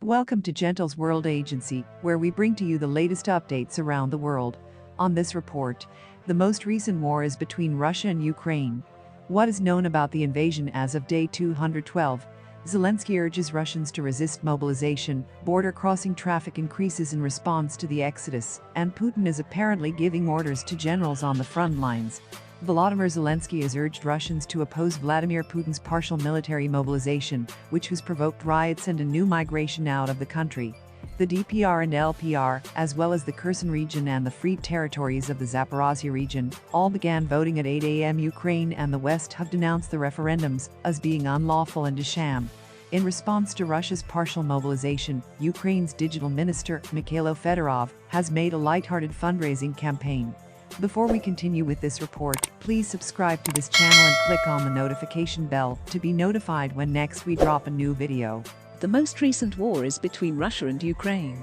Welcome to Gentle's World Agency, where we bring to you the latest updates around the world. On this report, the most recent war is between Russia and Ukraine. What is known about the invasion as of day 212? Zelensky urges Russians to resist mobilization, border crossing traffic increases in response to the exodus, and Putin is apparently giving orders to generals on the front lines. Volodymyr Zelenskiy has urged Russians to oppose Vladimir Putin's partial military mobilization, which has provoked riots and a new migration out of the country. The DPR and LPR, as well as the Kherson region and the freed territories of the Zaporozhye region, all began voting at 8 a.m. Ukraine and the West have denounced the referendums as being unlawful and a sham. In response to Russia's partial mobilization, Ukraine's digital minister, Mykhailo Fedorov, has made a lighthearted fundraising campaign. Before we continue with this report, please subscribe to this channel and click on the notification bell to be notified when next we drop a new video. The most recent war is between Russia and Ukraine.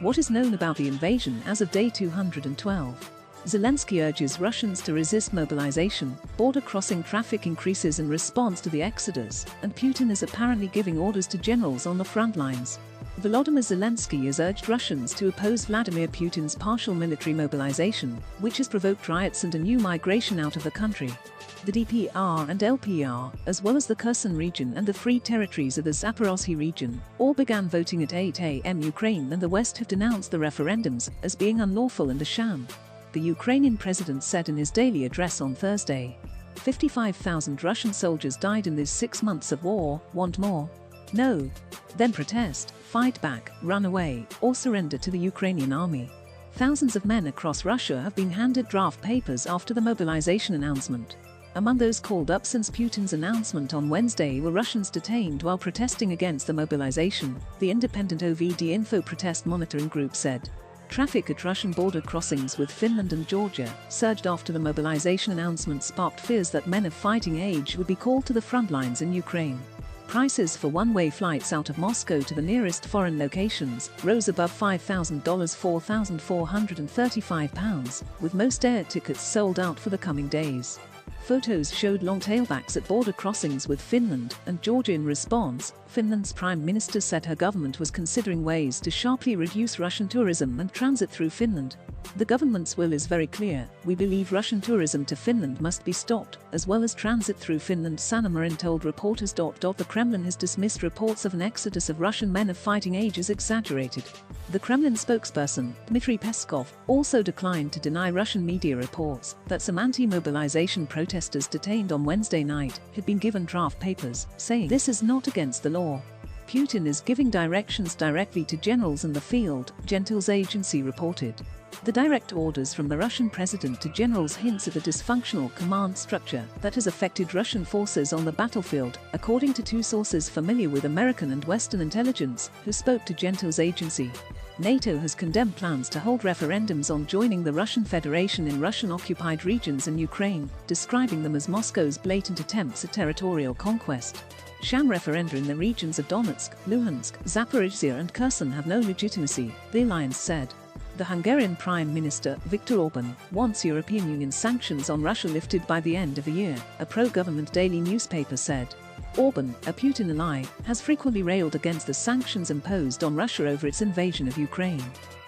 What is known about the invasion as of day 212? Zelensky urges Russians to resist mobilization, border crossing traffic increases in response to the exodus, and Putin is apparently giving orders to generals on the front lines. Volodymyr Zelenskiy has urged Russians to oppose Vladimir Putin's partial military mobilization, which has provoked riots and a new migration out of the country. The DPR and LPR, as well as the Kherson region and the freed territories of the Zaporozhye region, all began voting at 8 a.m. Ukraine and the West have denounced the referendums as being unlawful and a sham. The Ukrainian president said in his daily address on Thursday, 55,000 Russian soldiers died in these 6 months of war. Want more? No. Then protest, fight back, run away, or surrender to the Ukrainian army. Thousands of men across Russia have been handed draft papers after the mobilization announcement. Among those called up since Putin's announcement on Wednesday were Russians detained while protesting against the mobilization, the independent OVD Info protest monitoring group said. Traffic at Russian border crossings with Finland and Georgia surged after the mobilization announcement sparked fears that men of fighting age would be called to the front lines in Ukraine. Prices for one-way flights out of Moscow to the nearest foreign locations rose above $5,000, £4,435, with most air tickets sold out for the coming days. Photos showed long tailbacks at border crossings with Finland and Georgia. In response, Finland's prime minister said her government was considering ways to sharply reduce Russian tourism and transit through Finland. The government's will is very clear. We believe Russian tourism to Finland must be stopped, as well as transit through Finland, Sanna Marin told reporters. The Kremlin has dismissed reports of an exodus of Russian men of fighting age as exaggerated. The Kremlin spokesperson, Dmitry Peskov, also declined to deny Russian media reports that some anti-mobilization protesters detained on Wednesday night had been given draft papers, saying this is not against the law. Putin is giving directions directly to generals in the field, Gentle's agency reported. The direct orders from the Russian president to generals hints at a dysfunctional command structure that has affected Russian forces on the battlefield, according to two sources familiar with American and Western intelligence, who spoke to Gentle's agency. NATO has condemned plans to hold referendums on joining the Russian Federation in Russian-occupied regions in Ukraine, describing them as Moscow's blatant attempts at territorial conquest. Sham referenda in the regions of Donetsk, Luhansk, Zaporozhye and Kherson have no legitimacy, the alliance said. The Hungarian Prime Minister, Viktor Orban, wants European Union sanctions on Russia lifted by the end of the year, a pro-government daily newspaper said. Orban, a Putin ally, has frequently railed against the sanctions imposed on Russia over its invasion of Ukraine.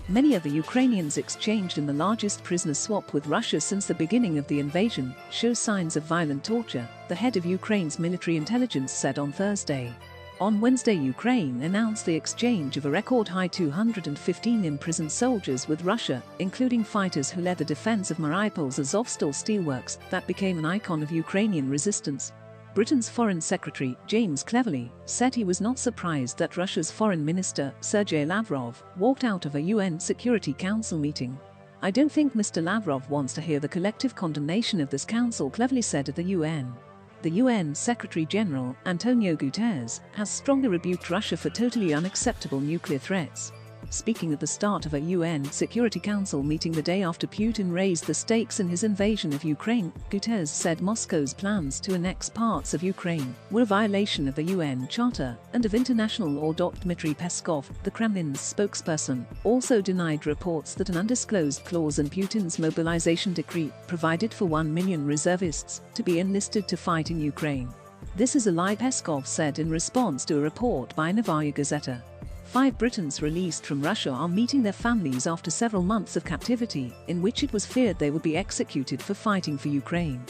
Many of the Ukrainians exchanged in the largest prisoner swap with Russia since the beginning of the invasion show signs of violent torture, the head of Ukraine's military intelligence said on Thursday. On Wednesday, Ukraine announced the exchange of a record-high 215 imprisoned soldiers with Russia, including fighters who led the defense of Mariupol's Azovstal steelworks that became an icon of Ukrainian resistance. Britain's Foreign Secretary, James Cleverly, said he was not surprised that Russia's Foreign Minister, Sergei Lavrov, walked out of a UN Security Council meeting. I don't think Mr. Lavrov wants to hear the collective condemnation of this council, Cleverly said at the UN. The UN Secretary-General, Antonio Guterres, has strongly rebuked Russia for totally unacceptable nuclear threats. Speaking at the start of a UN Security Council meeting the day after Putin raised the stakes in his invasion of Ukraine, Guterres said Moscow's plans to annex parts of Ukraine were a violation of the UN Charter and of international law. Dmitry Peskov, the Kremlin's spokesperson, also denied reports that an undisclosed clause in Putin's mobilization decree provided for 1 million reservists to be enlisted to fight in Ukraine. This is a lie, Peskov said in response to a report by Novaya Gazeta. 5 Britons released from Russia are meeting their families after several months of captivity, in which it was feared they would be executed for fighting for Ukraine.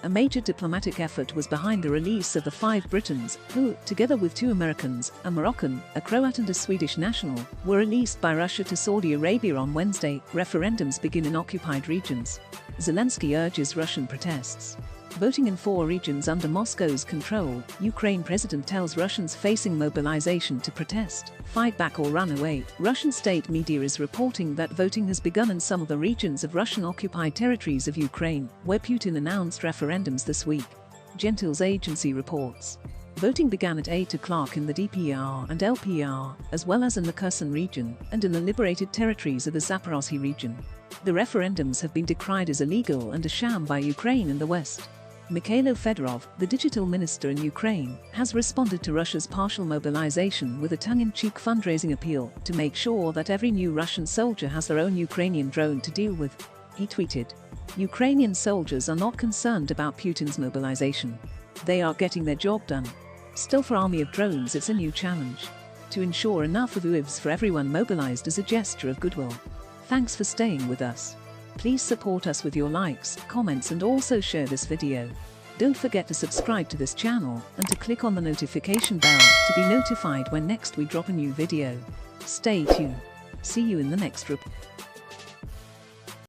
A major diplomatic effort was behind the release of the 5 Britons, who, together with 2 Americans, a Moroccan, a Croat and a Swedish national, were released by Russia to Saudi Arabia on Wednesday. Referendums begin in occupied regions. Zelensky urges Russian protests. Voting in 4 regions under Moscow's control, Ukraine president tells Russians facing mobilization to protest, fight back or run away. Russian state media is reporting that voting has begun in some of the regions of Russian-occupied territories of Ukraine, where Putin announced referendums this week. Gentils agency reports. Voting began at 8 o'clock in the DPR and LPR, as well as in the Kherson region, and in the liberated territories of the Zaporozhye region. The referendums have been decried as illegal and a sham by Ukraine and the West. Mykhailo Fedorov, the digital minister in Ukraine, has responded to Russia's partial mobilization with a tongue-in-cheek fundraising appeal to make sure that every new Russian soldier has their own Ukrainian drone to deal with. He tweeted, "Ukrainian soldiers are not concerned about Putin's mobilization. They are getting their job done. Still, for army of drones, it's a new challenge. To ensure enough of UAVs for everyone mobilized is a gesture of goodwill. Thanks for staying with us. Please support us with your likes, comments and also share this video. Don't forget to subscribe to this channel and to click on the notification bell to be notified when next we drop a new video. Stay tuned. See you in the next report."